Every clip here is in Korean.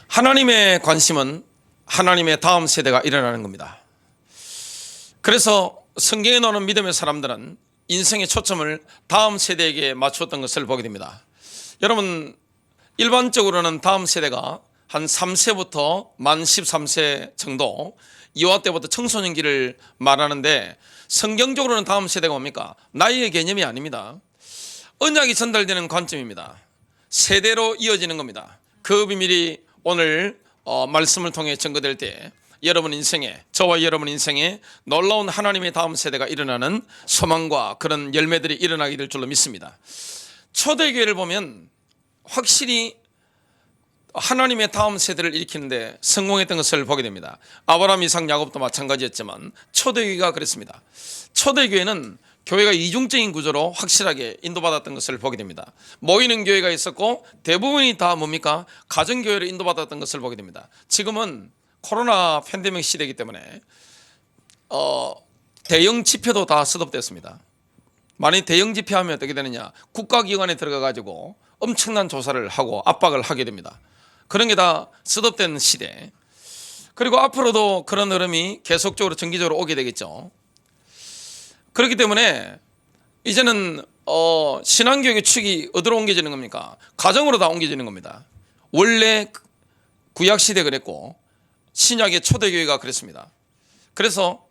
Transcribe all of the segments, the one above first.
하나님의 관심은 하나님의 다음 세대가 일어나는 겁니다. 그래서 성경에 나오는 믿음의 사람들은 인생의 초점을 다음 세대에게 맞추었던 것을 보게 됩니다. 여러분, 일반적으로는 다음 세대가 한 3세부터 만 13세 정도, 이화 때부터 청소년기를 말하는데, 성경적으로는 다음 세대가 뭡니까? 나이의 개념이 아닙니다. 언약이 전달되는 관점입니다. 세대로 이어지는 겁니다. 그 비밀이 오늘 말씀을 통해 증거될 때 여러분 인생에, 저와 여러분 인생에 놀라운 하나님의 다음 세대가 일어나는 소망과 그런 열매들이 일어나게 될 줄로 믿습니다. 초대교회를 보면 확실히 하나님의 다음 세대를 일으키는데 성공했던 것을 보게 됩니다. 아브라함, 이삭, 야곱도 마찬가지였지만 초대교회가 그랬습니다. 초대교회는 교회가 이중적인 구조로 확실하게 인도받았던 것을 보게 됩니다. 모이는 교회가 있었고 대부분이 다 뭡니까? 가정교회로 인도받았던 것을 보게 됩니다. 지금은 코로나 팬데믹 시대이기 때문에 대형 집회도 다 스톱됐습니다. 만약 대형 집회하면 어떻게 되느냐? 국가기관에 들어가 가지고 엄청난 조사를 하고 압박을 하게 됩니다. 그런 게 다 스톱된 시대. 그리고 앞으로도 그런 흐름이 계속적으로 정기적으로 오게 되겠죠. 그렇기 때문에 이제는 신앙교육의 축이 어디로 옮겨지는 겁니까? 가정으로 다 옮겨지는 겁니다. 원래 구약시대 그랬고 신약의 초대교회가 그랬습니다. 그래서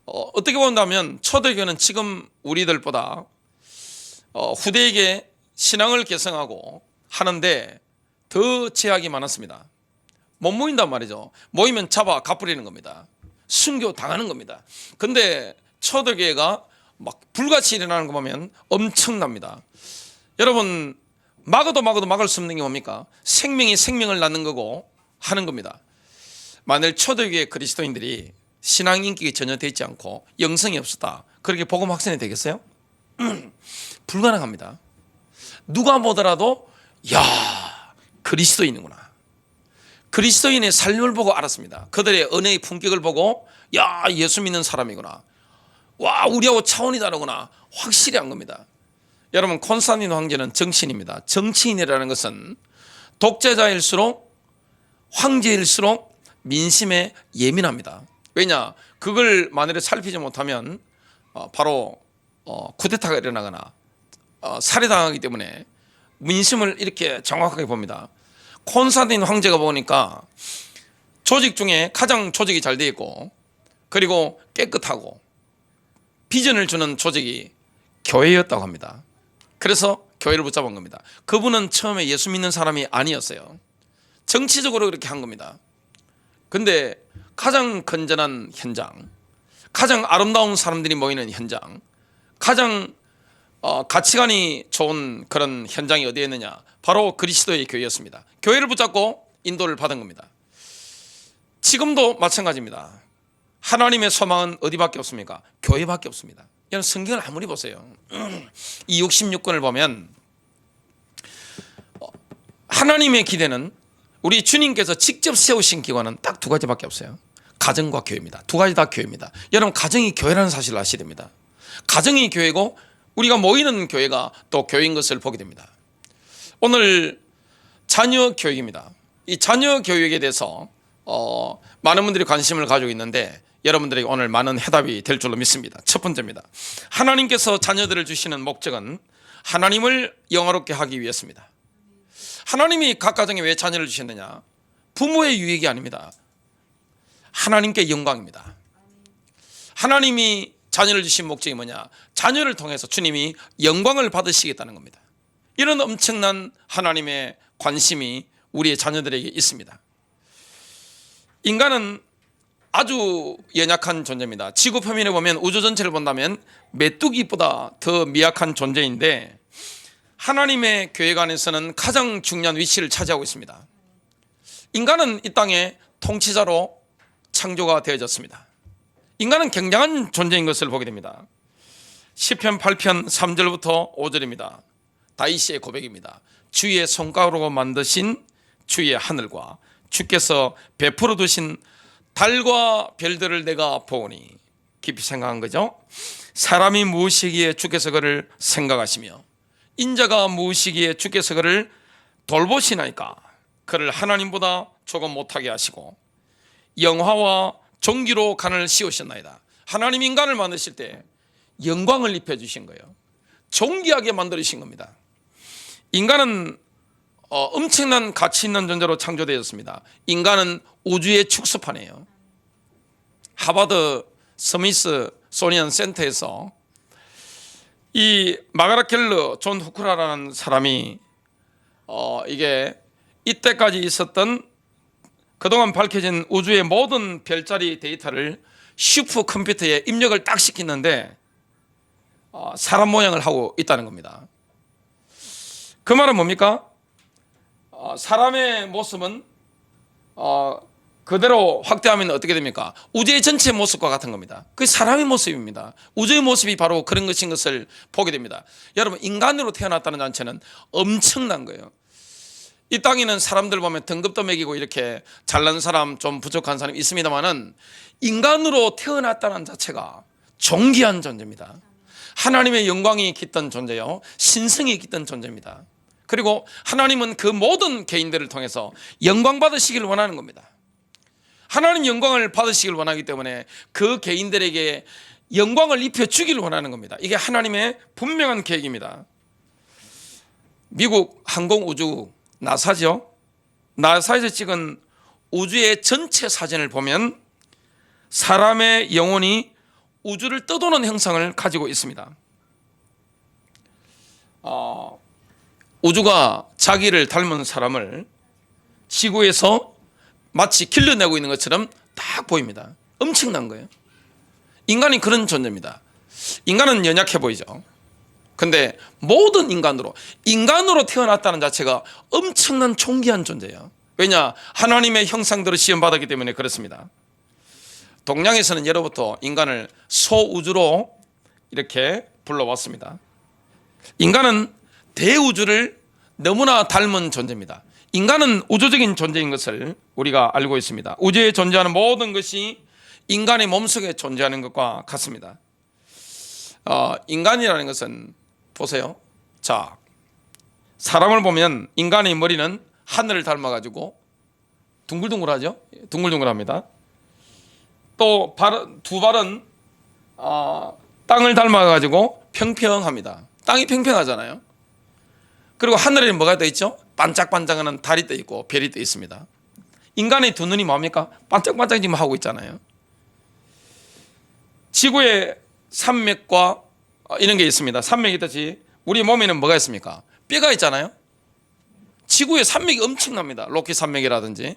어떻게 본다면 초대교회는 지금 우리들보다 후대에게 신앙을 개성하고 하는데 더 제약이 많았습니다. 못 모인단 말이죠. 모이면 잡아 갚으려는 겁니다. 순교 당하는 겁니다. 근데 초대교회가 막 불같이 일어나는 거 보면 엄청납니다. 여러분, 막아도 막을 수 없는 게 뭡니까? 생명이 생명을 낳는 거고 하는 겁니다. 만일 초대교회 그리스도인들이 신앙 인격이 전혀 되지 않고 영성이 없었다, 그렇게 복음 확산이 되겠어요? 불가능합니다. 누가 보더라도 야, 그리스도인이구나, 그리스도인의 삶을 보고 알았습니다. 그들의 은혜의 품격을 보고 야, 예수 믿는 사람이구나, 와, 우리하고 차원이 다르구나, 확실히 한 겁니다. 여러분, 콘스탄틴 황제는 정치인입니다. 정치인이라는 것은 독재자일수록, 황제일수록 민심에 예민합니다. 왜냐? 그걸 만일에 살피지 못하면 바로 쿠데타가 일어나거나 살해당하기 때문에 민심을 이렇게 정확하게 봅니다. 콘스탄틴 황제가 보니까 조직 중에 가장 조직이 잘 되어 있고 그리고 깨끗하고 비전을 주는 조직이 교회였다고 합니다. 그래서 교회를 붙잡은 겁니다. 그분은 처음에 예수 믿는 사람이 아니었어요. 정치적으로 그렇게 한 겁니다. 근데 가장 건전한 현장, 가장 아름다운 사람들이 모이는 현장, 가장 가치관이 좋은 그런 현장이 어디에 있느냐? 바로 그리스도의 교회였습니다. 교회를 붙잡고 인도를 받은 겁니다. 지금도 마찬가지입니다. 하나님의 소망은 어디밖에 없습니까? 교회밖에 없습니다. 여러분, 성경을 아무리 보세요. 이 66권을 보면 하나님의 기대는 우리 주님께서 직접 세우신 기관은 딱 두 가지밖에 없어요. 가정과 교회입니다. 두 가지 다 교회입니다. 여러분, 가정이 교회라는 사실을 아셔야 됩니다. 가정이 교회고 우리가 모이는 교회가 또 교회인 것을 보게 됩니다. 오늘 자녀 교육입니다. 이 자녀 교육에 대해서 많은 분들이 관심을 가지고 있는데 여러분들에게 오늘 많은 해답이 될 줄로 믿습니다. 첫 번째입니다. 하나님께서 자녀들을 주시는 목적은 하나님을 영화롭게 하기 위해서입니다. 하나님이 각 가정에 왜 자녀를 주셨느냐? 부모의 유익이 아닙니다. 하나님께 영광입니다. 하나님이 자녀를 주신 목적이 뭐냐? 자녀를 통해서 주님이 영광을 받으시겠다는 겁니다. 이런 엄청난 하나님의 관심이 우리의 자녀들에게 있습니다. 인간은 아주 연약한 존재입니다. 지구 표면에 보면 우주 전체를 본다면 메뚜기보다 더 미약한 존재인데 하나님의 계획안에서는 가장 중요한 위치를 차지하고 있습니다. 인간은 이 땅의 통치자로 창조가 되어졌습니다. 인간은 굉장한 존재인 것을 보게 됩니다. 시편 8편 3절부터 5절입니다. 다윗의 고백입니다. 주의 손가락으로 만드신 주의 하늘과 주께서 베풀어 두신 달과 별들을 내가 보오니. 깊이 생각한 거죠. 사람이 무엇이기에 주께서 그를 생각하시며 인자가 무엇이기에 주께서 그를 돌보시나이까. 그를 하나님보다 조금 못하게 하시고 영화와 존귀로 간을 씌우셨나이다. 하나님 인간을 만드실 때 영광을 입혀주신 거예요. 존귀하게 만들으신 겁니다. 인간은 엄청난 가치 있는 존재로 창조되었습니다. 인간은 우주의 축소판이에요. 하버드 스미스 소니언 센터에서 이 마가라 켈러 존 후크라라는 사람이 이게 이때까지 있었던 그동안 밝혀진 우주의 모든 별자리 데이터를 슈퍼컴퓨터에 입력을 딱 시키는데 사람 모양을 하고 있다는 겁니다. 그 말은 뭡니까? 사람의 모습은 그대로 확대하면 어떻게 됩니까? 우주의 전체 모습과 같은 겁니다. 그게 사람의 모습입니다. 우주의 모습이 바로 그런 것인 것을 보게 됩니다. 여러분, 인간으로 태어났다는 자체는 엄청난 거예요. 이 땅에는 사람들 보면 등급도 매기고 이렇게 잘난 사람, 좀 부족한 사람이 있습니다만은 인간으로 태어났다는 자체가 존귀한 존재입니다. 하나님의 영광이 깃든 존재요, 신성이 깃든 존재입니다. 그리고 하나님은 그 모든 개인들을 통해서 영광 받으시기를 원하는 겁니다. 하나님 영광을 받으시길 원하기 때문에 그 개인들에게 영광을 입혀주기를 원하는 겁니다. 이게 하나님의 분명한 계획입니다. 미국 항공우주 나사죠. 나사에서 찍은 우주의 전체 사진을 보면 사람의 영혼이 우주를 떠도는 형상을 가지고 있습니다. 우주가 자기를 닮은 사람을 지구에서 마치 길러내고 있는 것처럼 딱 보입니다. 엄청난 거예요. 인간이 그런 존재입니다. 인간은 연약해 보이죠. 근데 모든 인간으로 태어났다는 자체가 엄청난 존귀한 존재예요. 왜냐? 하나님의 형상대로 시험받았기 때문에 그렇습니다. 동양에서는 예로부터 인간을 소우주로 이렇게 불러왔습니다. 인간은 대우주를 너무나 닮은 존재입니다. 인간은 우주적인 존재인 것을 우리가 알고 있습니다. 우주에 존재하는 모든 것이 인간의 몸속에 존재하는 것과 같습니다. 인간이라는 것은 보세요. 자, 사람을 보면 인간의 머리는 하늘을 닮아가지고 둥글둥글하죠. 둥글둥글합니다. 또 두 발은 땅을 닮아가지고 평평합니다. 땅이 평평하잖아요. 그리고 하늘에 뭐가 떠 있죠? 반짝반짝하는 달이 떠 있고 별이 떠 있습니다. 인간의 두 눈이 뭡니까? 반짝반짝 지금 하고 있잖아요. 지구에 산맥과 이런 게 있습니다. 산맥이 있듯이 우리 몸에는 뭐가 있습니까? 뼈가 있잖아요. 지구에 산맥이 엄청납니다. 로키 산맥이라든지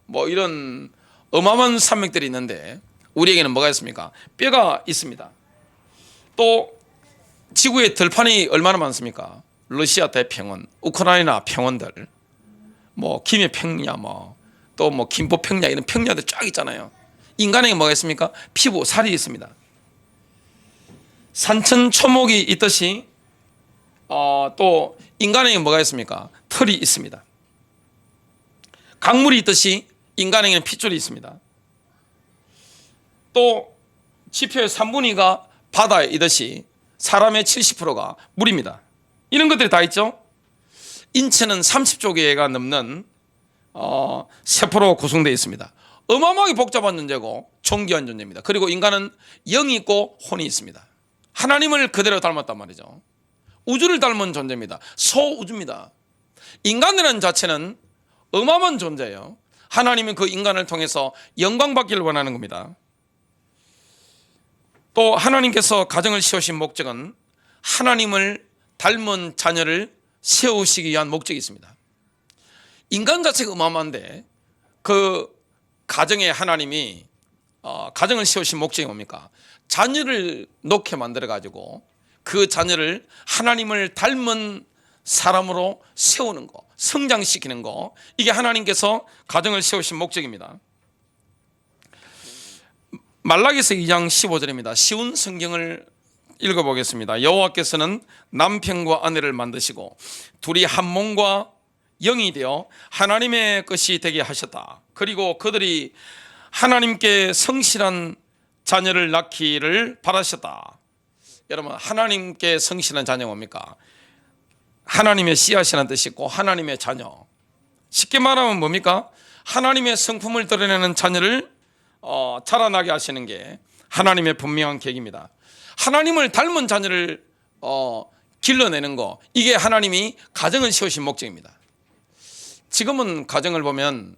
뭐 이런 어마어마한 산맥들이 있는데 우리에게는 뭐가 있습니까? 뼈가 있습니다. 또 지구에 들판이 얼마나 많습니까? 러시아 대평원, 우크라이나 평원들, 뭐 김해 평야, 또 김포 평야, 이런 평야들 쫙 있잖아요. 인간에게 뭐가 있습니까? 피부, 살이 있습니다. 산천 초목이 있듯이 또 인간에게 뭐가 있습니까? 털이 있습니다. 강물이 있듯이 인간에게는 핏줄이 있습니다. 또 지표의 3분의 2가 바다에 있듯이 사람의 70%가 물입니다. 이런 것들이 다 있죠. 인체는 30조 개가 넘는 세포로 구성되어 있습니다. 어마어마하게 복잡한 존재고 존귀한 존재입니다. 그리고 인간은 영이 있고 혼이 있습니다. 하나님을 그대로 닮았단 말이죠. 우주를 닮은 존재입니다. 소우주입니다. 인간이라는 자체는 어마어마한 존재예요. 하나님은 그 인간을 통해서 영광 받기를 원하는 겁니다. 또 하나님께서 가정을 세우신 목적은 하나님을 닮은 자녀를 세우시기 위한 목적이 있습니다. 인간 자체가 어마어마한데 그 가정에 하나님이 가정을 세우신 목적이 뭡니까? 자녀를 놓게 만들어 가지고 그 자녀를 하나님을 닮은 사람으로 세우는 거, 성장시키는 거, 이게 하나님께서 가정을 세우신 목적입니다. 말라기서 2장 15절입니다. 쉬운 성경을 읽어보겠습니다. 여호와께서는 남편과 아내를 만드시고 둘이 한 몸과 영이 되어 하나님의 것이 되게 하셨다. 그리고 그들이 하나님께 성실한 자녀를 낳기를 바라셨다. 여러분, 하나님께 성실한 자녀가 뭡니까? 하나님의 씨앗이라는 뜻이 있고 하나님의 자녀, 쉽게 말하면 뭡니까? 하나님의 성품을 드러내는 자녀를 자라나게 하시는 게 하나님의 분명한 계획입니다. 하나님을 닮은 자녀를 길러내는 거, 이게 하나님이 가정을 세우신 목적입니다. 지금은 가정을 보면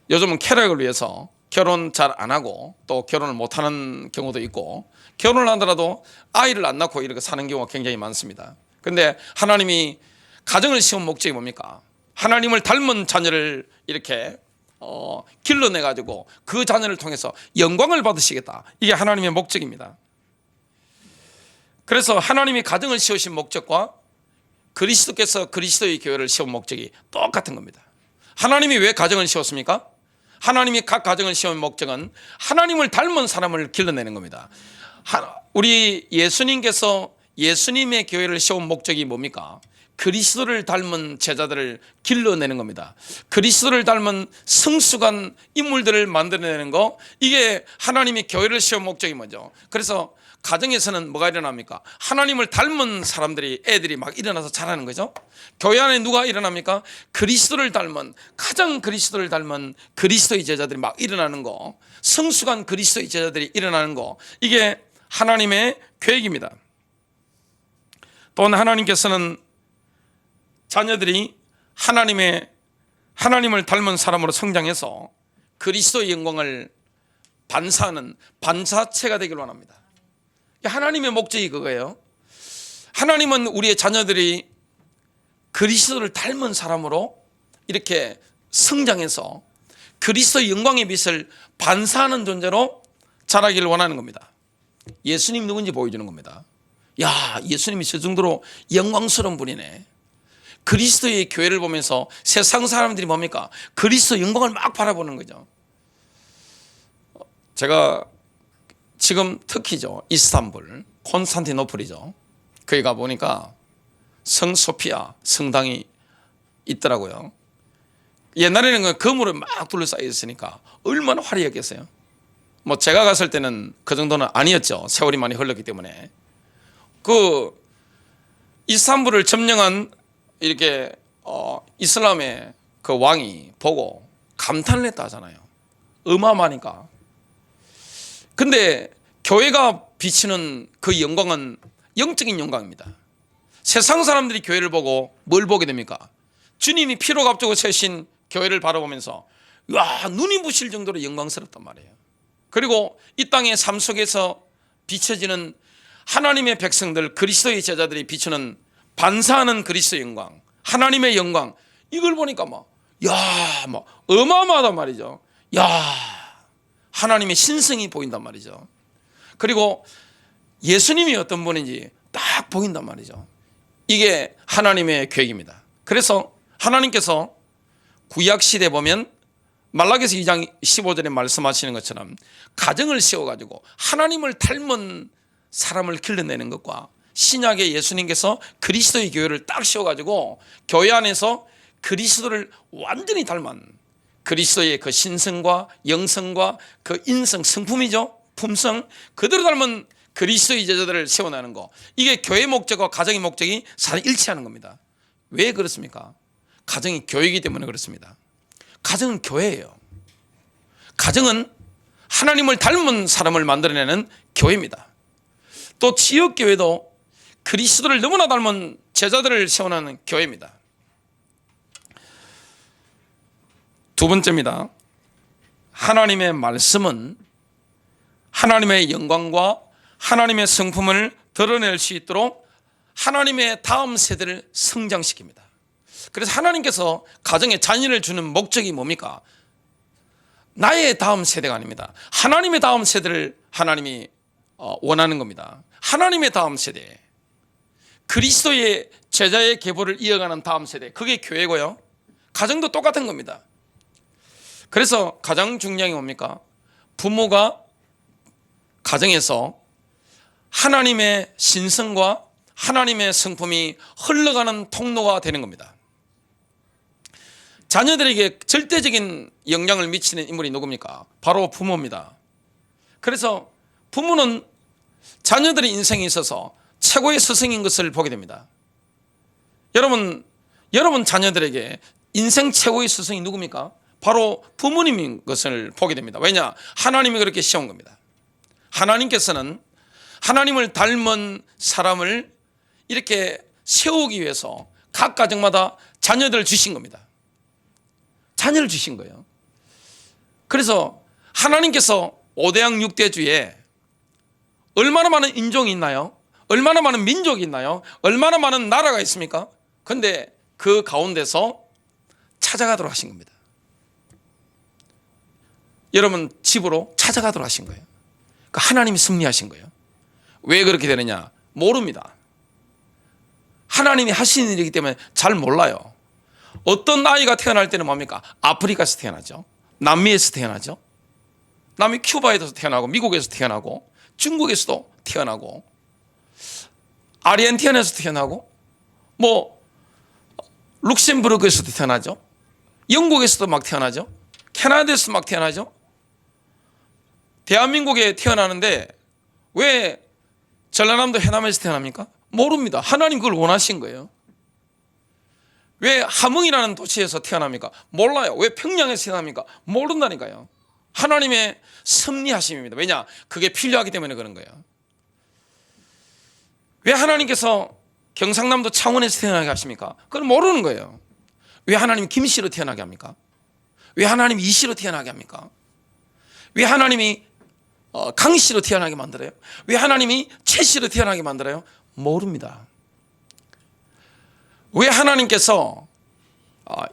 요즘은 쾌락을 위해서 결혼 잘 안 하고 또 결혼을 못하는 경우도 있고, 결혼을 하더라도 아이를 안 낳고 이렇게 사는 경우가 굉장히 많습니다. 그런데 하나님이 가정을 세운 목적이 뭡니까? 하나님을 닮은 자녀를 이렇게 길러내 가지고 그 자녀를 통해서 영광을 받으시겠다, 이게 하나님의 목적입니다. 그래서 하나님이 가정을 세우신 목적과 그리스도께서 그리스도의 교회를 세운 목적이 똑같은 겁니다. 하나님이 왜 가정을 세웠습니까? 하나님이 각 가정을 세운 목적은 하나님을 닮은 사람을 길러내는 겁니다. 우리 예수님께서 예수님의 교회를 세운 목적이 뭡니까? 그리스도를 닮은 제자들을 길러내는 겁니다. 그리스도를 닮은 성숙한 인물들을 만들어내는 거, 이게 하나님이 교회를 세운 목적이 뭐죠? 그래서 가정에서는 뭐가 일어납니까? 하나님을 닮은 사람들이, 애들이 막 일어나서 자라는 거죠. 교회 안에 누가 일어납니까? 그리스도를 닮은, 가장 그리스도를 닮은 그리스도의 제자들이 막 일어나는 거, 성숙한 그리스도의 제자들이 일어나는 거, 이게 하나님의 계획입니다. 또한 하나님께서는 자녀들이 하나님을 닮은 사람으로 성장해서 그리스도의 영광을 반사하는 반사체가 되기를 원합니다. 하나님의 목적이 그거예요. 하나님은 우리의 자녀들이 그리스도를 닮은 사람으로 이렇게 성장해서 그리스도의 영광의 빛을 반사하는 존재로 자라기를 원하는 겁니다. 예수님 누군지 보여주는 겁니다. 야, 예수님이 저 정도로 영광스러운 분이네. 그리스도의 교회를 보면서 세상 사람들이 뭡니까? 그리스도 영광을 막 바라보는 거죠. 제가 지금 터키죠, 이스탄불, 콘스탄티노플이죠. 거기 가보니까 성소피아 성당이 있더라고요. 옛날에는 그 건물을 막 둘러싸여 있으니까 얼마나 화려했겠어요. 뭐 제가 갔을 때는 그 정도는 아니었죠. 세월이 많이 흘렀기 때문에. 그 이스탄불을 점령한 이렇게 이슬람의 그 왕이 보고 감탄을 했다 하잖아요. 어마어마하니까. 근데 교회가 비치는 그 영광은 영적인 영광입니다. 세상 사람들이 교회를 보고 뭘 보게 됩니까? 주님이 피로 값주고 세신 교회를 바라보면서 와, 눈이 부실 정도로 영광스럽단 말이에요. 그리고 이 땅의 삶 속에서 비춰지는 하나님의 백성들, 그리스도의 제자들이 비추는 반사하는 그리스도의 영광, 하나님의 영광, 이걸 보니까 막 어마어마하단 말이죠. 하나님의 신성이 보인단 말이죠. 그리고 예수님이 어떤 분인지 딱 보인단 말이죠. 이게 하나님의 계획입니다. 그래서 하나님께서 구약시대 보면 말라기서 2장 15절에 말씀하시는 것처럼 가정을 세워가지고 하나님을 닮은 사람을 길러내는 것과 신약의 예수님께서 그리스도의 교회를 딱 세워가지고 교회 안에서 그리스도를 완전히 닮은 그리스도의 그 신성과 영성과 그 인성, 성품이죠, 품성, 그대로 닮은 그리스도의 제자들을 세워나는 거, 이게 교회 목적과 가정의 목적이 사실 일치하는 겁니다. 왜 그렇습니까? 가정이 교회이기 때문에 그렇습니다. 가정은 교회예요. 가정은 하나님을 닮은 사람을 만들어내는 교회입니다. 또 지역교회도 그리스도를 너무나 닮은 제자들을 세워나는 교회입니다. 두 번째입니다. 하나님의 말씀은 하나님의 영광과 하나님의 성품을 드러낼 수 있도록 하나님의 다음 세대를 성장시킵니다. 그래서 하나님께서 가정에 자녀를 주는 목적이 뭡니까? 나의 다음 세대가 아닙니다. 하나님의 다음 세대를 하나님이 원하는 겁니다. 하나님의 다음 세대, 그리스도의 제자의 계보를 이어가는 다음 세대, 그게 교회고요. 가정도 똑같은 겁니다. 그래서 가장 중요한 게 뭡니까? 부모가 가정에서 하나님의 신성과 하나님의 성품이 흘러가는 통로가 되는 겁니다. 자녀들에게 절대적인 영향을 미치는 인물이 누굽니까? 바로 부모입니다. 그래서 부모는 자녀들의 인생에 있어서 최고의 스승인 것을 보게 됩니다. 여러분 자녀들에게 인생 최고의 스승이 누굽니까? 바로 부모님인 것을 보게 됩니다. 왜냐? 하나님이 그렇게 시온 겁니다. 하나님께서는 하나님을 닮은 사람을 이렇게 세우기 위해서 각 가정마다 자녀들을 주신 겁니다. 자녀를 주신 거예요. 그래서 하나님께서 5대양 6대주에 얼마나 많은 인종이 있나요? 얼마나 많은 민족이 있나요? 얼마나 많은 나라가 있습니까? 그런데 그 가운데서 찾아가도록 하신 겁니다. 여러분 집으로 찾아가도록 하신 거예요. 그러니까 하나님이 승리하신 거예요. 왜 그렇게 되느냐? 모릅니다. 하나님이 하시는 일이기 때문에 잘 몰라요. 어떤 아이가 태어날 때는 뭡니까? 아프리카에서 태어나죠. 남미에서 태어나죠. 남미 큐바에서 태어나고 미국에서 태어나고 중국에서도 태어나고 아르헨티나에서 태어나고 뭐 룩셈부르크에서도 태어나죠. 영국에서도 막 태어나죠. 캐나다에서도 막 태어나죠. 대한민국에 태어나는데 왜 전라남도 해남에서 태어납니까? 모릅니다. 하나님 그걸 원하신 거예요. 왜 함흥이라는 도시에서 태어납니까? 몰라요. 왜 평양에서 태어납니까? 모른다니까요. 하나님의 섭리하심입니다. 왜냐? 그게 필요하기 때문에 그런 거예요. 왜 하나님께서 경상남도 창원에서 태어나게 하십니까? 그건 모르는 거예요. 왜 하나님이 김씨로 태어나게 합니까? 왜 하나님이 이씨로 태어나게 합니까? 왜 하나님이 강씨로 태어나게 만들어요? 왜 하나님이 최씨로 태어나게 만들어요? 모릅니다. 왜 하나님께서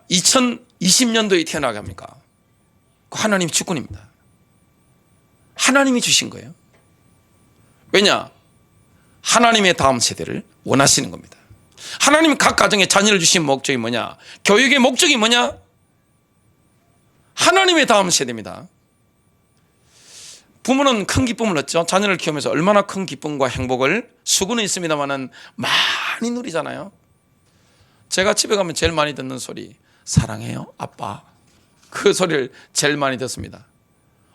2020년도에 태어나게 합니까? 하나님이 주권입니다. 하나님이 주신 거예요. 왜냐? 하나님의 다음 세대를 원하시는 겁니다. 하나님 각 가정에 자녀를 주신 목적이 뭐냐? 교육의 목적이 뭐냐? 하나님의 다음 세대입니다. 부모는 큰 기쁨을 얻죠. 자녀를 키우면서 얼마나 큰 기쁨과 행복을 수고는 있습니다만은 많이 누리잖아요. 제가 집에 가면 제일 많이 듣는 소리, 사랑해요 아빠. 그 소리를 제일 많이 듣습니다.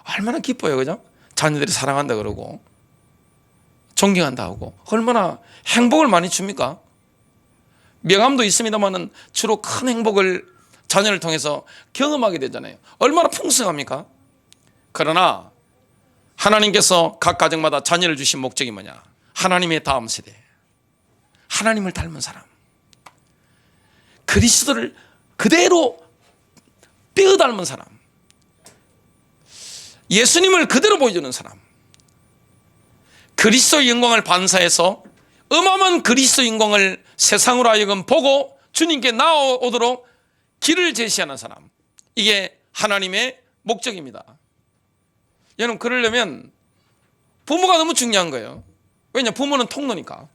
얼마나 기뻐요, 그죠? 자녀들이 사랑한다 그러고 존경한다 하고 얼마나 행복을 많이 줍니까? 명함도 있습니다만은 주로 큰 행복을 자녀를 통해서 경험하게 되잖아요. 얼마나 풍성합니까? 그러나 하나님께서 각 가정마다 자녀를 주신 목적이 뭐냐? 하나님의 다음 세대, 하나님을 닮은 사람, 그리스도를 그대로 뼈 닮은 사람, 예수님을 그대로 보여주는 사람, 그리스도의 영광을 반사해서 어마어마한 그리스도의 영광을 세상으로 하여금 보고 주님께 나아오도록 길을 제시하는 사람, 이게 하나님의 목적입니다. 여러분, 그러려면 부모가 너무 중요한 거예요. 왜냐? 부모는 통로니까.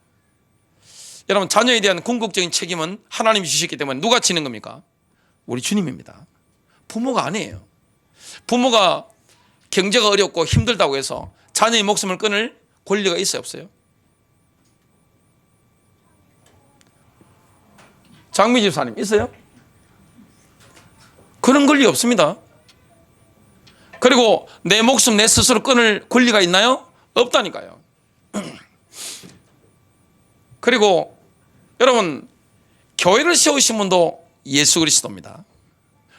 여러분, 자녀에 대한 궁극적인 책임은 하나님이 주셨기 때문에 누가 지는 겁니까? 우리 주님입니다. 부모가 아니에요. 부모가 경제가 어렵고 힘들다고 해서 자녀의 목숨을 끊을 권리가 있어요, 없어요? 장미 집사님 있어요? 그런 권리 없습니다. 그리고 내 목숨 내 스스로 끊을 권리가 있나요? 없다니까요. 그리고 여러분, 교회를 세우신 분도 예수 그리스도입니다.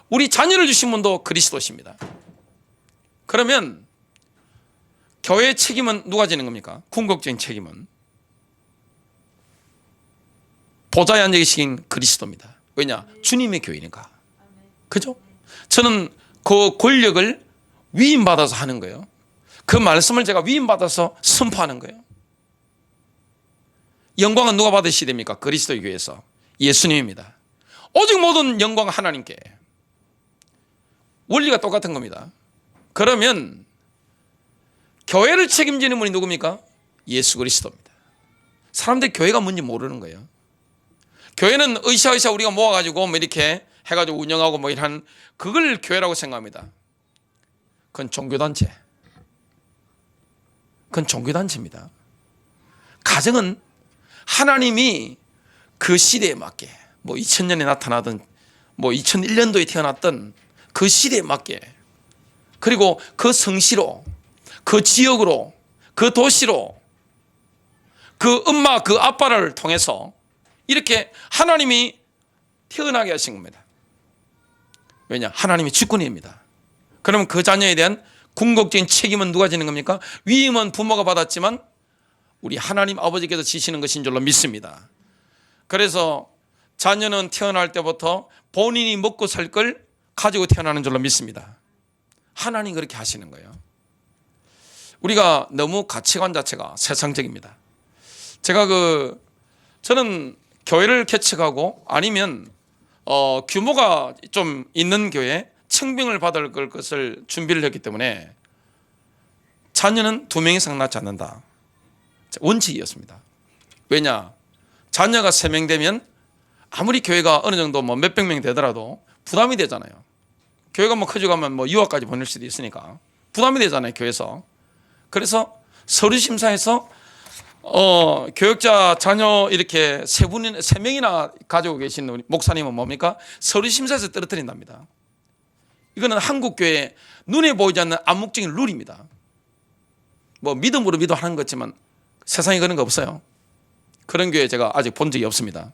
우리 자녀를 주신 분도 그리스도십니다. 그러면 교회의 책임은 누가 지는 겁니까? 궁극적인 책임은 보좌에 앉아 계신 그리스도입니다. 왜냐? 주님의 교회니까. 그죠? 저는 그 권력을 위임받아서 하는 거예요. 그 말씀을 제가 위임받아서 선포하는 거예요. 영광은 누가 받으시게 됩니까? 그리스도의 교회에서 예수님입니다. 오직 모든 영광은 하나님께. 원리가 똑같은 겁니다. 그러면 교회를 책임지는 분이 누굽니까? 예수 그리스도입니다. 사람들이 교회가 뭔지 모르는 거예요. 교회는 으쌰으쌰 우리가 모아가지고 뭐 이렇게 해가지고 운영하고 뭐 이런 그걸 교회라고 생각합니다. 그건 종교단체. 그건 종교단체입니다. 가정은 하나님이 그 시대에 맞게 뭐 2000년에 나타나든 뭐 2001년도에 태어났던 그 시대에 맞게, 그리고 그 성시로, 그 지역으로, 그 도시로, 그 엄마 그 아빠를 통해서 이렇게 하나님이 태어나게 하신 겁니다. 왜냐? 하나님이 주권입니다. 그러면 그 자녀에 대한 궁극적인 책임은 누가 지는 겁니까? 위임은 부모가 받았지만 우리 하나님 아버지께서 지시는 것인 줄로 믿습니다. 그래서 자녀는 태어날 때부터 본인이 먹고 살 걸 가지고 태어나는 줄로 믿습니다. 하나님 그렇게 하시는 거예요. 우리가 너무 가치관 자체가 세상적입니다. 저는 교회를 개척하고 아니면 규모가 좀 있는 교회 청빙을 받을 것을 준비를 했기 때문에 자녀는 2명 이상 낳지 않는다. 원칙이었습니다. 왜냐? 자녀가 3명 되면 아무리 교회가 어느 정도 뭐 몇백 명 되더라도 부담이 되잖아요. 교회가 뭐 커져가면 뭐 유학까지 보낼 수도 있으니까 부담이 되잖아요, 교회에서. 그래서 서류 심사에서 교육자 자녀 이렇게 3명이나 가지고 계신 우리 목사님은 뭡니까? 서류 심사에서 떨어뜨린답니다. 이거는 한국 교회 눈에 보이지 않는 암묵적인 룰입니다. 뭐 믿음으로 하는 거지만 세상에 그런 거 없어요. 그런 교회 제가 아직 본 적이 없습니다.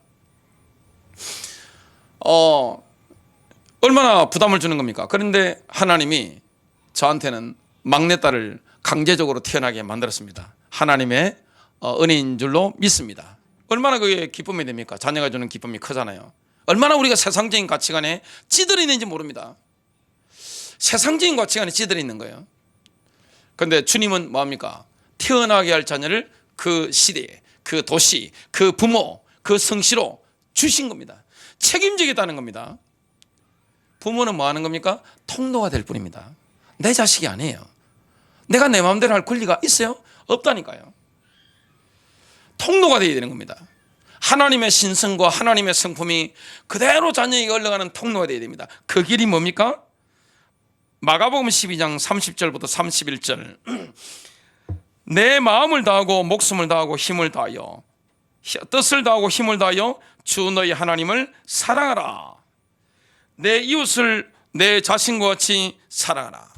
얼마나 부담을 주는 겁니까? 그런데 하나님이 저한테는 막내딸을 강제적으로 태어나게 만들었습니다. 하나님의 은혜인 줄로 믿습니다. 얼마나 그게 기쁨이 됩니까? 자녀가 주는 기쁨이 크잖아요. 얼마나 우리가 세상적인 가치관에 찌들어 있는지 모릅니다. 세상적인 가치관에 찌들어 있는 거예요. 그런데 주님은 뭐합니까? 태어나게 할 자녀를 그 시대에, 그 도시, 그 부모, 그 성씨로 주신 겁니다. 책임지겠다는 겁니다. 부모는 뭐 하는 겁니까? 통로가 될 뿐입니다. 내 자식이 아니에요. 내가 내 마음대로 할 권리가 있어요? 없다니까요. 통로가 되어야 되는 겁니다. 하나님의 신성과 하나님의 성품이 그대로 자녀에게 흘러가는 통로가 되어야 됩니다. 그 길이 뭡니까? 마가복음 12장 30절부터 31절 내 마음을 다하고 목숨을 다하고 힘을 다하여 뜻을 다하고 힘을 다하여 주 너희 하나님을 사랑하라. 내 이웃을 내 자신과 같이 사랑하라.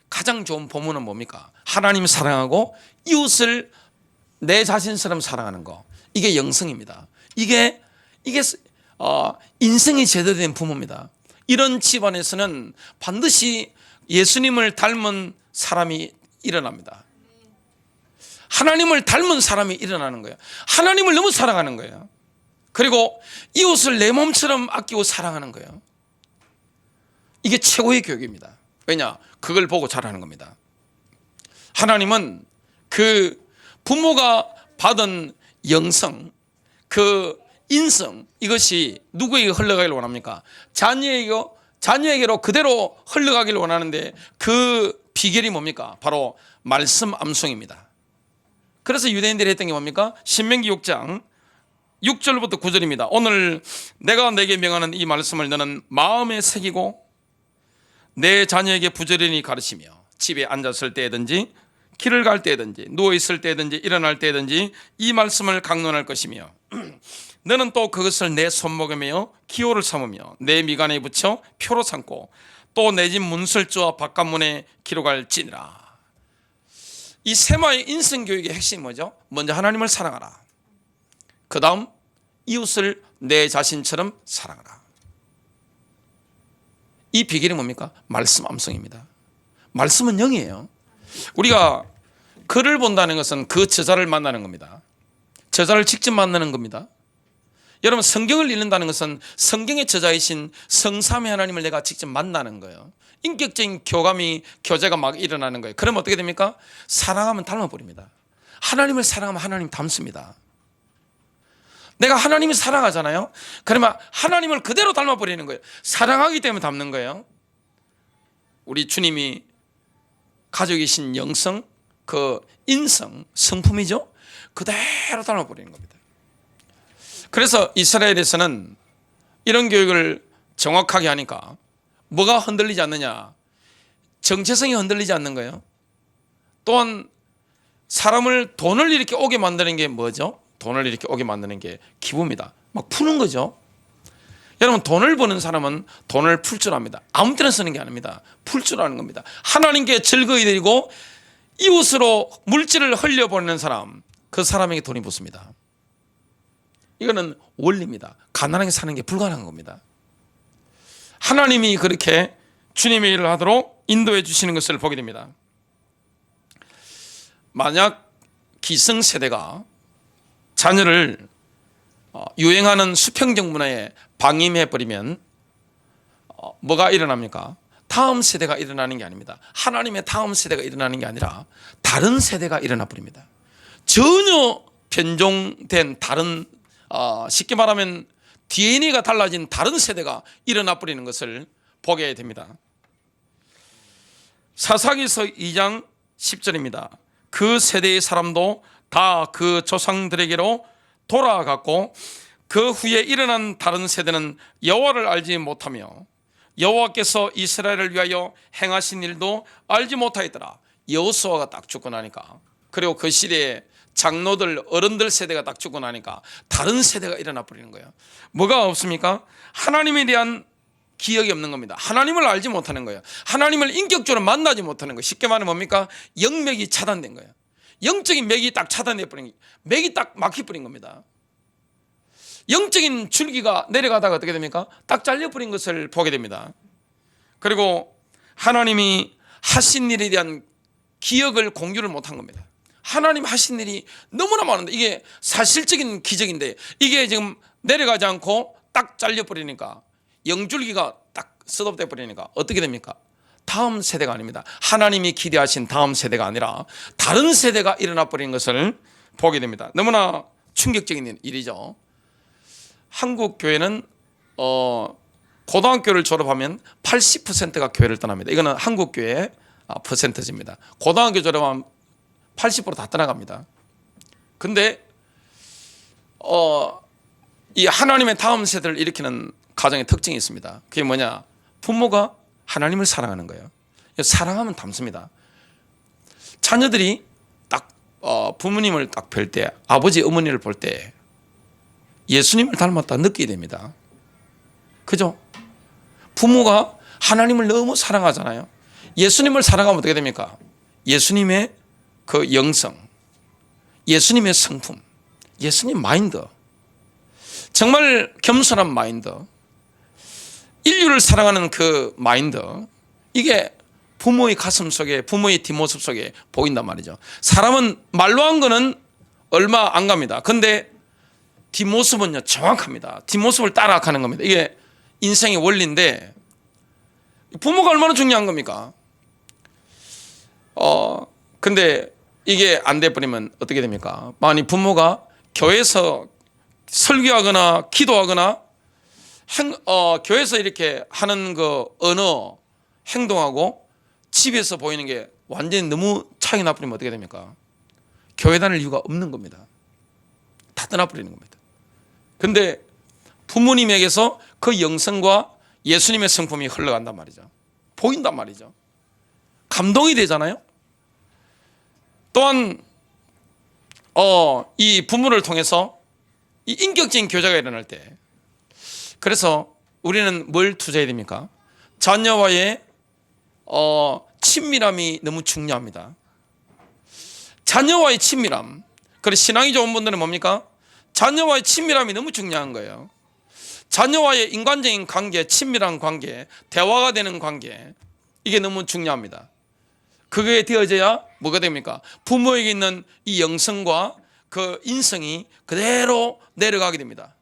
가장 좋은 본문은 뭡니까? 하나님 사랑하고 이웃을 내 자신처럼 사랑하는 거. 이게 영성입니다. 이게 인생이 제대로 된 부모입니다. 이런 집안에서는 반드시 예수님을 닮은 사람이 일어납니다. 하나님을 닮은 사람이 일어나는 거예요. 하나님을 너무 사랑하는 거예요. 그리고 이웃을 내 몸처럼 아끼고 사랑하는 거예요. 이게 최고의 교육입니다. 왜냐? 그걸 보고 자라는 겁니다. 하나님은 그 부모가 받은 영성, 그 인성, 이것이 누구에게 흘러가기를 원합니까? 자녀에게로 그대로 흘러가기를 원하는데 그 비결이 뭡니까? 바로 말씀 암송입니다. 그래서 유대인들이 했던 게 뭡니까? 신명기 6장 6절부터 9절입니다. 오늘 내가 내게 명하는 이 말씀을 너는 마음에 새기고 내 자녀에게 부지런히 가르치며 집에 앉았을 때든지 길을 갈 때든지 누워있을 때든지 일어날 때든지 이 말씀을 강론할 것이며 너는 또 그것을 내 손목에 매어 기호를 삼으며 내 미간에 붙여 표로 삼고 또 내 집 문설주와 바깥문에 기록할지니라. 이 세마의 인성교육의 핵심이 뭐죠? 먼저 하나님을 사랑하라. 그 다음 이웃을 내 자신처럼 사랑하라. 이 비결이 뭡니까? 말씀 암송입니다. 말씀은 영이에요. 우리가 글을 본다는 것은 그 저자를 만나는 겁니다. 저자를 직접 만나는 겁니다. 여러분, 성경을 읽는다는 것은 성경의 저자이신 성삼위 하나님을 내가 직접 만나는 거예요. 인격적인 교제가 막 일어나는 거예요. 그러면 어떻게 됩니까? 사랑하면 닮아버립니다. 하나님을 사랑하면 하나님 닮습니다. 내가 하나님을 사랑하잖아요. 그러면 하나님을 그대로 닮아버리는 거예요. 사랑하기 때문에 닮는 거예요. 우리 주님이 가지고 계신 영성, 그 인성, 성품이죠. 그대로 닮아버리는 겁니다. 그래서 이스라엘에서는 이런 교육을 정확하게 하니까 뭐가 흔들리지 않느냐? 정체성이 흔들리지 않는 거예요. 또한 돈을 이렇게 오게 만드는 게 뭐죠? 돈을 이렇게 오게 만드는 게 기부입니다. 막 푸는 거죠. 여러분, 돈을 버는 사람은 돈을 풀 줄 압니다. 아무 때나 쓰는 게 아닙니다. 풀 줄 아는 겁니다. 하나님께 즐거이 드리고 이웃으로 물질을 흘려보내는 사람, 그 사람에게 돈이 붙습니다. 이거는 원리입니다. 가난하게 사는 게 불가능한 겁니다. 하나님이 그렇게 주님의 일을 하도록 인도해 주시는 것을 보게 됩니다. 만약 기성세대가 자녀를 유행하는 수평적 문화에 방임해버리면 뭐가 일어납니까? 다음 세대가 일어나는 게 아닙니다. 하나님의 다음 세대가 일어나는 게 아니라 다른 세대가 일어나 버립니다. 전혀 변종된 다른 쉽게 말하면 DNA가 달라진 다른 세대가 일어나 버리는 것을 보게 됩니다. 사사기서 2장 10절입니다. 그 세대의 사람도 다 그 조상들에게로 돌아갔고 그 후에 일어난 다른 세대는 여호와를 알지 못하며 여호와께서 이스라엘을 위하여 행하신 일도 알지 못하였더라. 여호수아가 딱 죽고 나니까, 그리고 그 시대에 장로들 어른들 세대가 딱 죽고 나니까 다른 세대가 일어나 버리는 거예요. 뭐가 없습니까? 하나님에 대한 기억이 없는 겁니다. 하나님을 알지 못하는 거예요. 하나님을 인격적으로 만나지 못하는 거예요. 쉽게 말하면 뭡니까? 영맥이 차단된 거예요. 영적인 맥이 딱 차단돼 버린 거예요. 맥이 딱 막혀 버린 겁니다. 영적인 줄기가 내려가다가 어떻게 됩니까? 딱 잘려버린 것을 보게 됩니다. 그리고 하나님이 하신 일에 대한 기억을 공유를 못한 겁니다. 하나님 하신 일이 너무나 많은데, 이게 사실적인 기적인데 이게 지금 내려가지 않고 딱 잘려버리니까, 영줄기가 딱 셋업돼 버리니까 어떻게 됩니까? 다음 세대가 아닙니다. 하나님이 기대하신 다음 세대가 아니라 다른 세대가 일어나 버린 것을 보게 됩니다. 너무나 충격적인 일이죠. 한국 교회는 고등학교를 졸업하면 80%가 교회를 떠납니다. 이거는 한국 교회의 퍼센트지입니다. 고등학교 졸업하면 80% 다 떠나갑니다. 근데 이 하나님의 다음 세대를 일으키는 가정의 특징이 있습니다. 그게 뭐냐? 부모가 하나님을 사랑하는 거예요. 사랑하면 닮습니다. 자녀들이 딱 부모님을 딱 뵐 때, 아버지 어머니를 볼 때 예수님을 닮았다 느끼게 됩니다. 그죠? 부모가 하나님을 너무 사랑하잖아요. 예수님을 사랑하면 어떻게 됩니까? 예수님의 그 영성, 예수님의 성품, 예수님 마인드, 정말 겸손한 마인드, 인류를 사랑하는 그 마인드, 이게 부모의 가슴 속에, 부모의 뒷모습 속에 보인단 말이죠. 사람은 말로 한 거는 얼마 안 갑니다. 근데 뒷모습은요 정확합니다. 뒷모습을 따라가는 겁니다. 이게 인생의 원리인데, 부모가 얼마나 중요한 겁니까? 근데 이게 안 돼버리면 어떻게 됩니까? 만약 부모가 교회에서 설교하거나 기도하거나 교회에서 이렇게 하는 그 언어, 행동하고 집에서 보이는 게 완전히 너무 차이 나버리면 어떻게 됩니까? 교회 다닐 이유가 없는 겁니다. 다 떠나버리는 겁니다. 근데 부모님에게서 그 영성과 예수님의 성품이 흘러간단 말이죠. 보인단 말이죠. 감동이 되잖아요. 또한 이 부모를 통해서 이 인격적인 교제가 일어날 때, 그래서 우리는 뭘 투자해야 됩니까? 자녀와의 친밀함이 너무 중요합니다. 자녀와의 친밀함. 그래서 신앙이 좋은 분들은 뭡니까? 자녀와의 친밀함이 너무 중요한 거예요. 자녀와의 인간적인 관계, 친밀한 관계, 대화가 되는 관계, 이게 너무 중요합니다. 그게 되어져야 뭐가 됩니까? 부모에게 있는 이 영성과 그 인성이 그대로 내려가게 됩니다.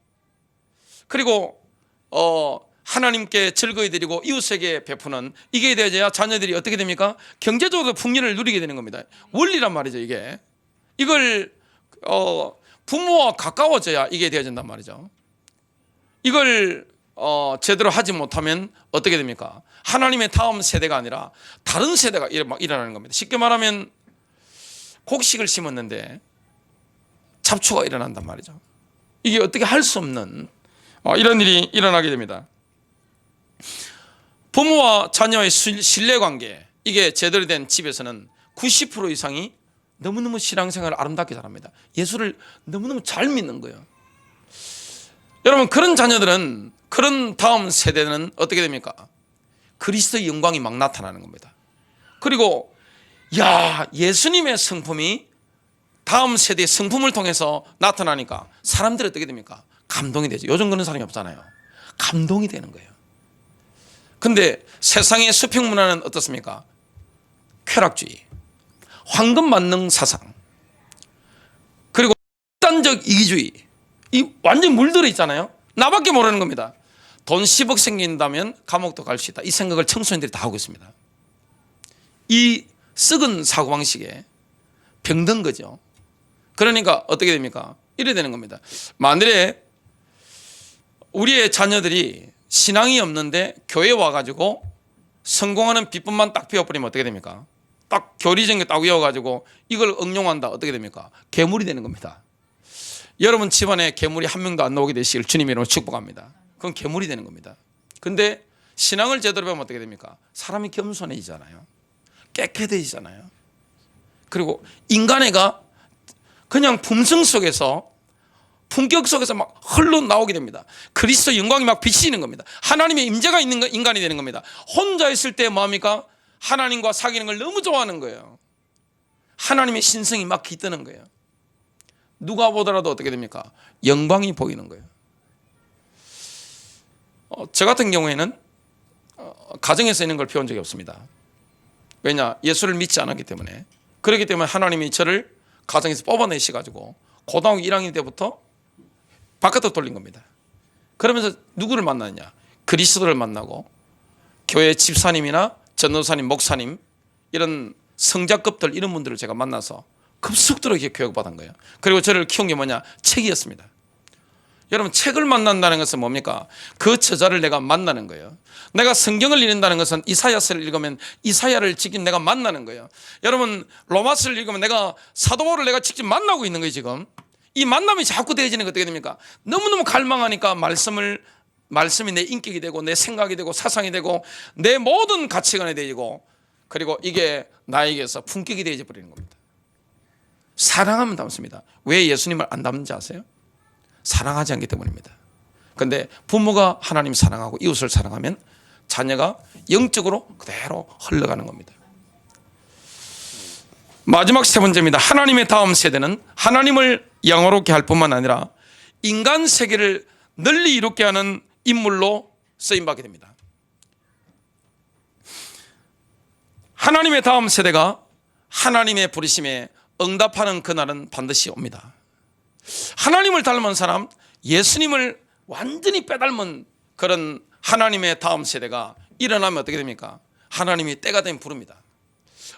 그리고 하나님께 즐거이 드리고 이웃에게 베푸는, 이게 되어져야 자녀들이 어떻게 됩니까? 경제적으로 풍요를 누리게 되는 겁니다. 원리란 말이죠. 이걸 부모와 가까워져야 이게 되어진단 말이죠. 이걸 제대로 하지 못하면 어떻게 됩니까? 하나님의 다음 세대가 아니라 다른 세대가 일어나는 겁니다. 쉽게 말하면 곡식을 심었는데 잡초가 일어난단 말이죠. 이게 어떻게 할 수 없는 이런 일이 일어나게 됩니다. 부모와 자녀의 신뢰관계, 이게 제대로 된 집에서는 90% 이상이 너무너무 신앙생활을 아름답게 잘합니다. 예수를 너무너무 잘 믿는 거예요. 여러분, 그런 자녀들은, 그런 다음 세대는 어떻게 됩니까? 그리스도의 영광이 막 나타나는 겁니다. 그리고 예수님의 성품이 다음 세대의 성품을 통해서 나타나니까 사람들이 어떻게 됩니까? 감동이 되죠. 요즘 그런 사람이 없잖아요. 감동이 되는 거예요. 근데 세상의 수평 문화는 어떻습니까? 쾌락주의, 황금 만능 사상, 그리고 극단적 이기주의, 이 완전 물들어 있잖아요. 나밖에 모르는 겁니다. 돈 10억 생긴다면 감옥도 갈 수 있다. 이 생각을 청소년들이 다 하고 있습니다. 이 썩은 사고방식에 병든 거죠. 그러니까 어떻게 됩니까? 이래 되는 겁니다. 만일에 우리의 자녀들이 신앙이 없는데 교회에 와가지고 성공하는 비법만 딱 배워버리면 어떻게 됩니까? 딱 교리적인 게 딱 외워가지고 이걸 응용한다. 어떻게 됩니까? 괴물이 되는 겁니다. 여러분 집안에 괴물이 한 명도 안 나오게 되시길 주님의 이름으로 축복합니다. 그건 괴물이 되는 겁니다. 근데 신앙을 제대로 배우면 어떻게 됩니까? 사람이 겸손해지잖아요. 깨끗해지잖아요. 그리고 인간애가 그냥 품성 속에서, 품격 속에서 막 흘러나오게 됩니다. 그리스도 영광이 막 비치는 겁니다. 하나님의 임재가 있는 인간이 되는 겁니다. 혼자 있을 때 뭐합니까? 하나님과 사귀는 걸 너무 좋아하는 거예요. 하나님의 신성이 막 깃드는 거예요. 누가 보더라도 어떻게 됩니까? 영광이 보이는 거예요. 저 같은 경우에는 가정에서 있는 걸 배운 적이 없습니다. 왜냐? 예수를 믿지 않았기 때문에. 그렇기 때문에 하나님이 저를 가정에서 뽑아내셔가지고 고등학교 1학년 때부터 바깥으로 돌린 겁니다. 그러면서 누구를 만나느냐? 그리스도를 만나고 교회 집사님이나 전도사님, 목사님 이런 성자급들 이런 분들을 제가 만나서 급속도로 이렇게 교육받은 거예요. 그리고 저를 키운 게 뭐냐? 책이었습니다. 여러분 책을 만난다는 것은 뭡니까? 그 저자를 내가 만나는 거예요. 내가 성경을 읽는다는 것은 이사야서를 읽으면 이사야를 직접 내가 만나는 거예요. 여러분 로마서를 읽으면 내가 사도 바울을 내가 직접 만나고 있는 거예요. 지금 이 만남이 자꾸 되어지는 게 어떻게 됩니까? 너무너무 갈망하니까 말씀이 내 인격이 되고 내 생각이 되고 사상이 되고 내 모든 가치관이 되고 그리고 이게 나에게서 품격이 되어져 버리는 겁니다. 사랑하면 닮습니다. 왜 예수님을 안 닮는지 아세요? 사랑하지 않기 때문입니다. 그런데 부모가 하나님 사랑하고 이웃을 사랑하면 자녀가 영적으로 그대로 흘러가는 겁니다. 마지막 세 번째입니다. 하나님의 다음 세대는 하나님을 영화롭게 할 뿐만 아니라 인간 세계를 널리 이롭게 하는 인물로 쓰임받게 됩니다. 하나님의 다음 세대가 하나님의 부르심에 응답하는 그날은 반드시 옵니다. 하나님을 닮은 사람, 예수님을 완전히 빼닮은 그런 하나님의 다음 세대가 일어나면 어떻게 됩니까? 하나님이 때가 되면 부릅니다.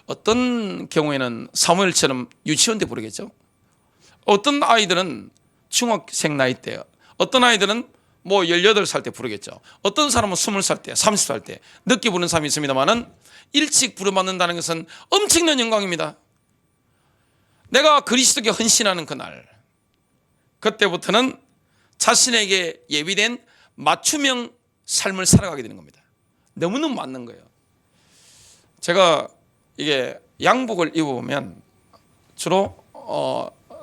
어떤 경우에는 사무엘처럼 유치원 때 부르겠죠. 어떤 아이들은 중학생 나이 때, 어떤 아이들은 뭐 18살 때 부르겠죠. 어떤 사람은 20살 때, 30살 때 늦게 부르는 사람이 있습니다만은 일찍 부름받는다는 것은 엄청난 영광입니다. 내가 그리스도께 헌신하는 그날, 그때부터는 자신에게 예비된 맞춤형 삶을 살아가게 되는 겁니다. 너무너무 맞는 거예요. 제가 이게 양복을 입어보면 주로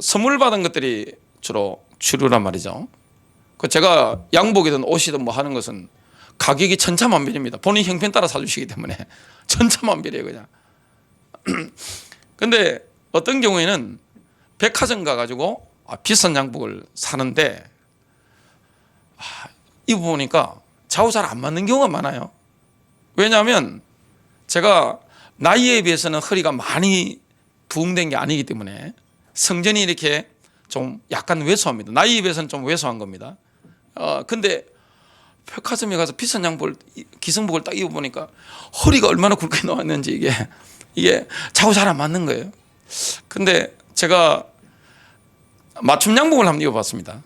선물 받은 것들이 주로 주류란 말이죠. 제가 양복이든 옷이든 뭐 하는 것은 가격이 천차만별입니다. 본인 형편 따라 사주시기 때문에 천차만별이에요 그냥. 근데 어떤 경우에는 백화점 가가지고 비싼 양복을 사는데 입어보니까 좌우 잘 안 맞는 경우가 많아요. 왜냐하면 제가 나이에 비해서는 허리가 많이 부응된 게 아니기 때문에 성전이 이렇게 좀 약간 왜소합니다. 나이에 비해서는 좀 왜소한 겁니다. 근데 백화점에 가서 비싼 양복을, 기성복을 딱 입어보니까 허리가 얼마나 굵게 나왔는지 이게 좌우 잘 안 맞는 거예요. 근데 제가 맞춤 양복을 한번 입어봤습니다.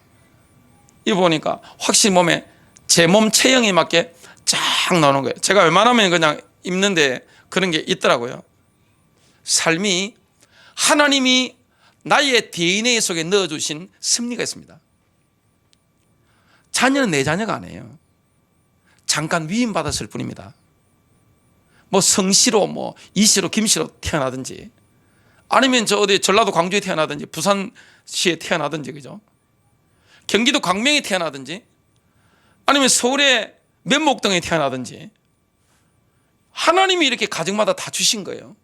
입어보니까 확실히 몸에 제 몸 체형에 맞게 쫙 나오는 거예요. 제가 웬만하면 그냥 입는데 그런 게 있더라고요. 삶이 하나님이 나의 DNA 속에 넣어주신 섭리가 있습니다. 자녀는 내 자녀가 아니에요. 잠깐 위임받았을 뿐입니다. 뭐 성씨로 뭐 이씨로 김씨로 태어나든지 아니면 저 어디 전라도 광주에 태어나든지 부산시에 태어나든지 그죠? 경기도 광명에 태어나든지 아니면 서울의 면목동에 태어나든지 하나님이 이렇게 가정마다 다 주신 거예요.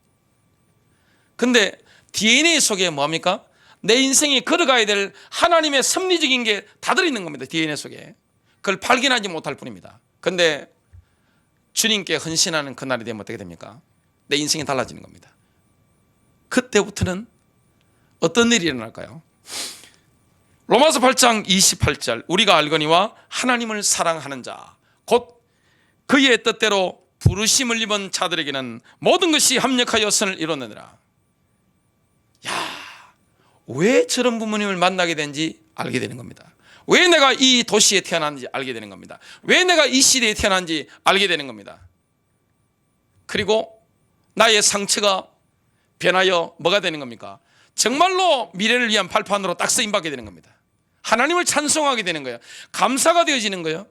근데 DNA 속에 뭐합니까? 내 인생이 걸어가야 될 하나님의 섭리적인 게 다 들어있는 겁니다. DNA 속에. 그걸 발견하지 못할 뿐입니다. 근데 주님께 헌신하는 그날이 되면 어떻게 됩니까? 내 인생이 달라지는 겁니다. 그때부터는 어떤 일이 일어날까요? 로마서 8장 28절, 우리가 알거니와 하나님을 사랑하는 자 곧 그의 뜻대로 부르심을 입은 자들에게는 모든 것이 합력하여 선을 이루느니라. 야, 왜 저런 부모님을 만나게 된지 알게 되는 겁니다. 왜 내가 이 도시에 태어났는지 알게 되는 겁니다. 왜 내가 이 시대에 태어났는지 알게 되는 겁니다. 그리고 나의 상처가 변하여 뭐가 되는 겁니까? 정말로 미래를 위한 발판으로 딱 쓰임받게 되는 겁니다. 하나님을 찬송하게 되는 거예요. 감사가 되어지는 거예요.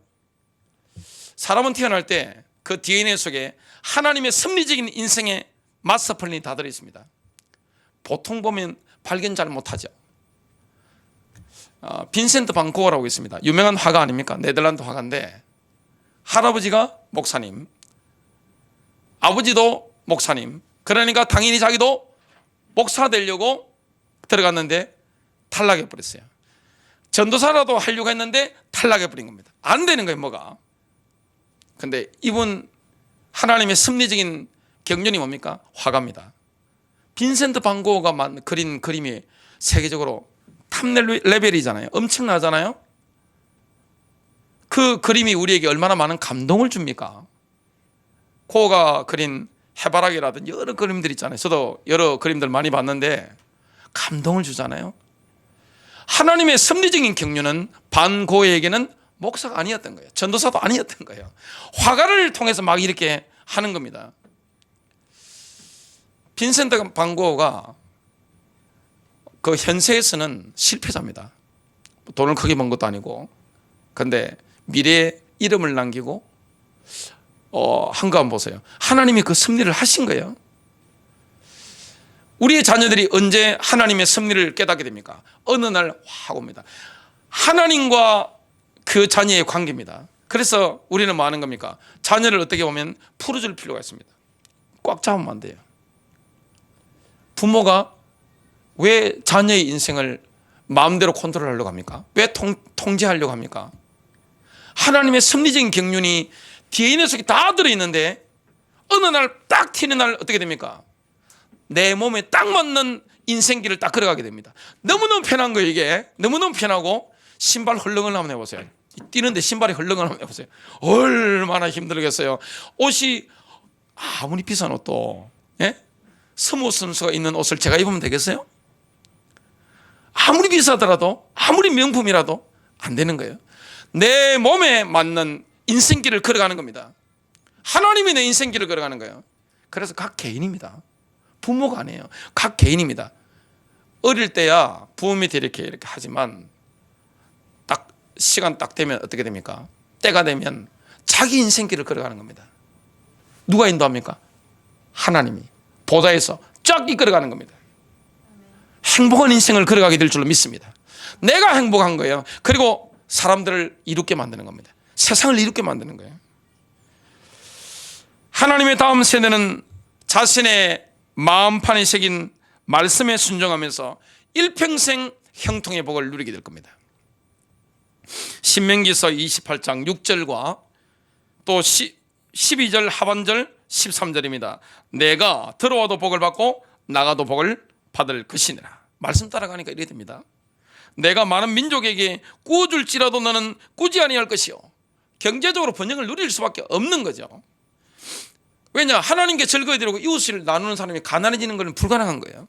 사람은 태어날 때 그 DNA 속에 하나님의 섭리적인 인생의 마스터플랜이 다 들어있습니다. 보통 보면 발견 잘 못하죠. 빈센트 반 고흐라고 있습니다. 유명한 화가 아닙니까? 네덜란드 화가인데 할아버지가 목사님, 아버지도 목사님, 그러니까 당연히 자기도 목사 되려고 들어갔는데 탈락해 버렸어요. 전도사라도 하려고 했는데 탈락해 버린 겁니다. 안 되는 거예요, 뭐가. 근데 이분 하나님의 섭리적인 경륜이 뭡니까? 화가입니다. 빈센트 반 고흐가 그린 그림이 세계적으로 탑 레벨이잖아요. 엄청나잖아요. 그 그림이 우리에게 얼마나 많은 감동을 줍니까? 고흐가 그린 해바라기라든지 여러 그림들 있잖아요. 저도 여러 그림들 많이 봤는데 감동을 주잖아요. 하나님의 섭리적인 경륜은 반 고흐에게는 목사가 아니었던 거예요. 전도사도 아니었던 거예요. 화가를 통해서 막 이렇게 하는 겁니다. 빈센트 반 고흐가 그 현세에서는 실패자입니다. 돈을 크게 번 것도 아니고, 그런데 미래에 이름을 남기고 한 거 한번 보세요. 하나님이 그 섭리를 하신 거예요. 우리의 자녀들이 언제 하나님의 섭리를 깨닫게 됩니까? 어느 날 확 옵니다. 하나님과 그 자녀의 관계입니다. 그래서 우리는 뭐 하는 겁니까? 자녀를 어떻게 보면 풀어줄 필요가 있습니다. 꽉 잡으면 안 돼요. 부모가 왜 자녀의 인생을 마음대로 컨트롤하려고 합니까? 왜 통제하려고 합니까? 하나님의 섭리적인 경륜이 DNA 속에 다 들어있는데 어느 날 딱 튀는 날 어떻게 됩니까? 내 몸에 딱 맞는 인생길을 딱 걸어가게 됩니다. 너무너무 편한 거예요. 이게 너무너무 편하고 신발 헐렁을 한번 해보세요. 뛰는데 신발이 헐렁을 한번 해보세요. 얼마나 힘들겠어요. 옷이 아무리 비싼 옷도 스모 선수가 있는 옷을 제가 입으면 되겠어요? 아무리 비싸더라도 아무리 명품이라도 안 되는 거예요. 내 몸에 맞는 인생길을 걸어가는 겁니다. 하나님이 내 인생길을 걸어가는 거예요. 그래서 각 개인입니다. 부모가 아니에요. 각 개인입니다. 어릴 때야 부모 밑에 이렇게 하지만 딱 시간 딱 되면 어떻게 됩니까? 때가 되면 자기 인생길을 걸어가는 겁니다. 누가 인도합니까? 하나님이 보좌에서 쫙 이끌어가는 겁니다. 행복한 인생을 걸어가게 될 줄로 믿습니다. 내가 행복한 거예요. 그리고 사람들을 이롭게 만드는 겁니다. 세상을 이롭게 만드는 거예요. 하나님의 다음 세대는 자신의 마음판에 새긴 말씀에 순종하면서 일평생 형통의 복을 누리게 될 겁니다. 신명기서 28장 6절과 또 12절 하반절 13절입니다. 내가 들어와도 복을 받고 나가도 복을 받을 것이니라. 말씀 따라가니까 이래 됩니다. 내가 많은 민족에게 구워줄지라도 너는 꾸지 아니할 것이요. 경제적으로 번영을 누릴 수밖에 없는 거죠. 왜냐? 하나님께 즐거이 드리고 이웃을 나누는 사람이 가난해지는 것은 불가능한 거예요.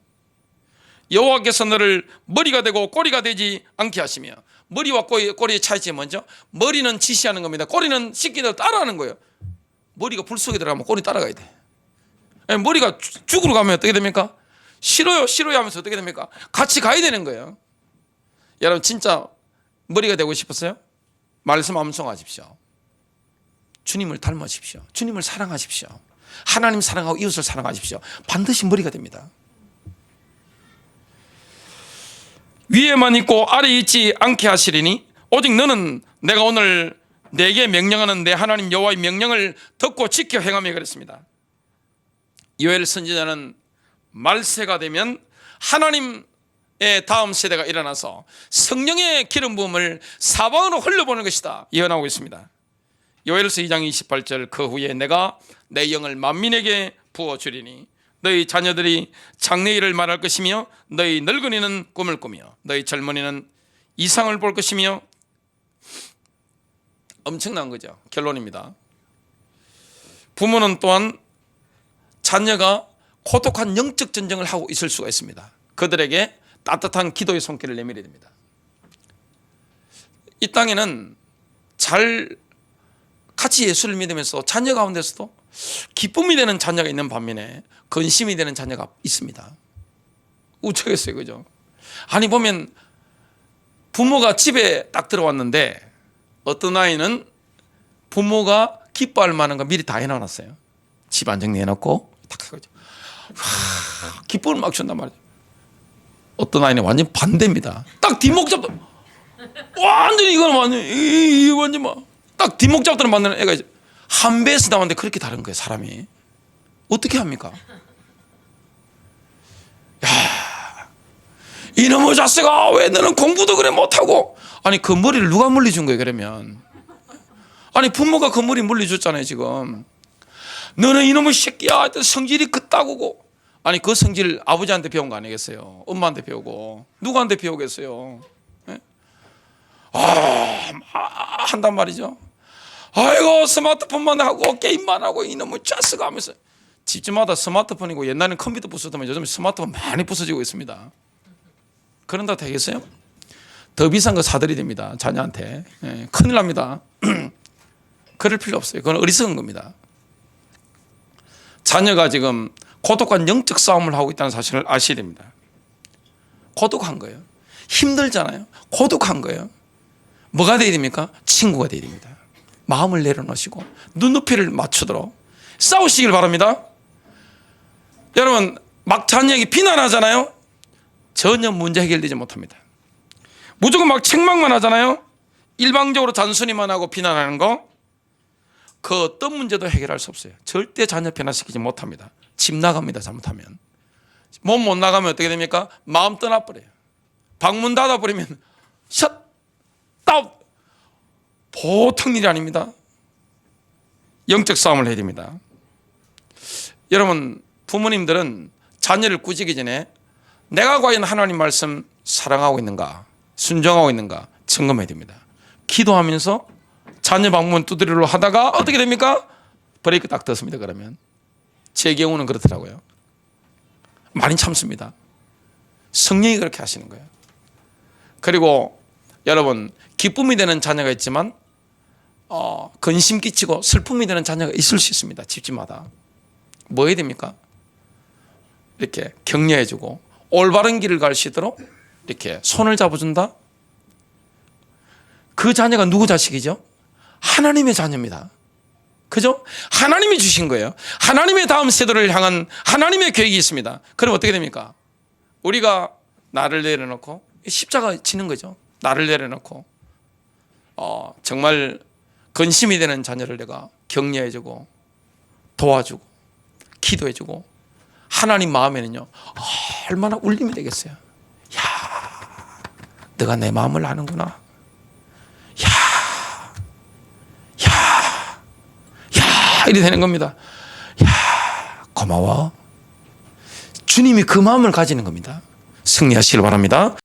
여호와께서 너를 머리가 되고 꼬리가 되지 않게 하시며, 머리와 꼬리의 차이점이 먼저 머리는 지시하는 겁니다. 꼬리는 씻기대로 따라하는 거예요. 머리가 불 속에 들어가면 꼬리 따라가야 돼. 머리가 죽으러 가면 어떻게 됩니까? 싫어요 싫어요 하면서 어떻게 됩니까? 같이 가야 되는 거예요. 여러분 진짜 머리가 되고 싶었어요? 말씀 암송하십시오. 주님을 닮으십시오. 주님을 사랑하십시오. 하나님 사랑하고 이웃을 사랑하십시오. 반드시 머리가 됩니다. 위에만 있고 아래에 있지 않게 하시리니 오직 너는 내가 오늘 내게 명령하는 내 하나님 여호와의 명령을 듣고 지켜 행하며 그랬습니다. 요엘 선지자는 말세가 되면 하나님의 다음 세대가 일어나서 성령의 기름 부음을 사방으로 흘려보는 것이다 예언하고 있습니다. 요엘서 2장 28절 그 후에 내가 내 영을 만민에게 부어주리니 너희 자녀들이 장래일을 말할 것이며 너희 늙은이는 꿈을 꾸며 너희 젊은이는 이상을 볼 것이며. 엄청난 거죠. 결론입니다. 부모는 또한 자녀가 고독한 영적 전쟁을 하고 있을 수가 있습니다. 그들에게 따뜻한 기도의 손길을 내밀어야 됩니다. 이 땅에는 잘 같이 예수를 믿으면서 자녀 가운데서도 기쁨이 되는 자녀가 있는 반면에 근심이 되는 자녀가 있습니다. 우측했어요, 그죠? 아니 보면 부모가 집에 딱 들어왔는데 어떤 아이는 부모가 기뻐할 만한 거 미리 다 해놔놨어요. 집 안정리 해놓고 딱 하죠. 기쁨을 막 준단 말이죠. 어떤 아이는 완전 반대입니다. 딱 뒷목 잡다 완전히 이거는 완전 막 딱 뒷목 잡도록 만드는 애가 이제 한 배에서 나왔는데 그렇게 다른 거예요. 사람이 어떻게 합니까? 야, 이놈의 자식아 왜 너는 공부도 그래 못하고. 아니 그 머리를 누가 물려준 거예요? 그러면 아니 부모가 그 머리 물려줬잖아요. 지금 너는 이놈의 새끼야 성질이 그따구고. 아니 그 성질 아버지한테 배운 거 아니겠어요? 엄마한테 배우고 누구한테 배우겠어요? 네? 한단 말이죠. 아이고 스마트폰만 하고 게임만 하고 이놈의 자식 하면서 집집마다 스마트폰이고 옛날에는 컴퓨터 부수더만 요즘 스마트폰 많이 부서지고 있습니다. 그런다 되겠어요? 더 비싼 거 사드려야 됩니다. 자녀한테. 네, 큰일 납니다. 그럴 필요 없어요. 그건 어리석은 겁니다. 자녀가 지금 고독한 영적 싸움을 하고 있다는 사실을 아셔야 됩니다. 고독한 거예요. 힘들잖아요. 고독한 거예요. 뭐가 돼야 됩니까? 친구가 돼야 됩니다. 마음을 내려놓으시고 눈높이를 맞추도록 싸우시길 바랍니다. 여러분 막 자녀에게 비난하잖아요. 전혀 문제 해결되지 못합니다. 무조건 막 책망만 하잖아요. 일방적으로 잔소리만 하고 비난하는 거, 그 어떤 문제도 해결할 수 없어요. 절대 자녀 변화시키지 못합니다. 집 나갑니다. 잘못하면. 몸 못 나가면 어떻게 됩니까? 마음 떠나버려요. 방문 닫아버리면 셧 다운. 보통 일이 아닙니다. 영적 싸움을 해야 됩니다. 여러분 부모님들은 자녀를 꾸짖기 전에 내가 과연 하나님 말씀 사랑하고 있는가, 순종하고 있는가 점검해야 됩니다. 기도하면서 자녀 방문 두드리려 하다가 어떻게 됩니까? 브레이크 딱 떴습니다. 그러면 제 경우는 그렇더라고요. 많이 참습니다. 성령이 그렇게 하시는 거예요. 그리고 여러분 기쁨이 되는 자녀가 있지만 근심 끼치고 슬픔이 되는 자녀가 있을 수 있습니다. 집집마다. 뭐 해야 됩니까? 이렇게 격려해주고 올바른 길을 갈 수 있도록 이렇게 손을 잡아준다. 그 자녀가 누구 자식이죠? 하나님의 자녀입니다. 그죠? 하나님이 주신 거예요. 하나님의 다음 세대를 향한 하나님의 계획이 있습니다. 그럼 어떻게 됩니까? 우리가 나를 내려놓고 십자가 지는 거죠. 나를 내려놓고 정말 근심이 되는 자녀를 내가 격려해주고 도와주고 기도해주고 하나님 마음에는요 얼마나 울림이 되겠어요. 야, 너가 내 마음을 아는구나. 이렇게 되는 겁니다. 야, 고마워. 주님이 그 마음을 가지는 겁니다. 승리하시길 바랍니다.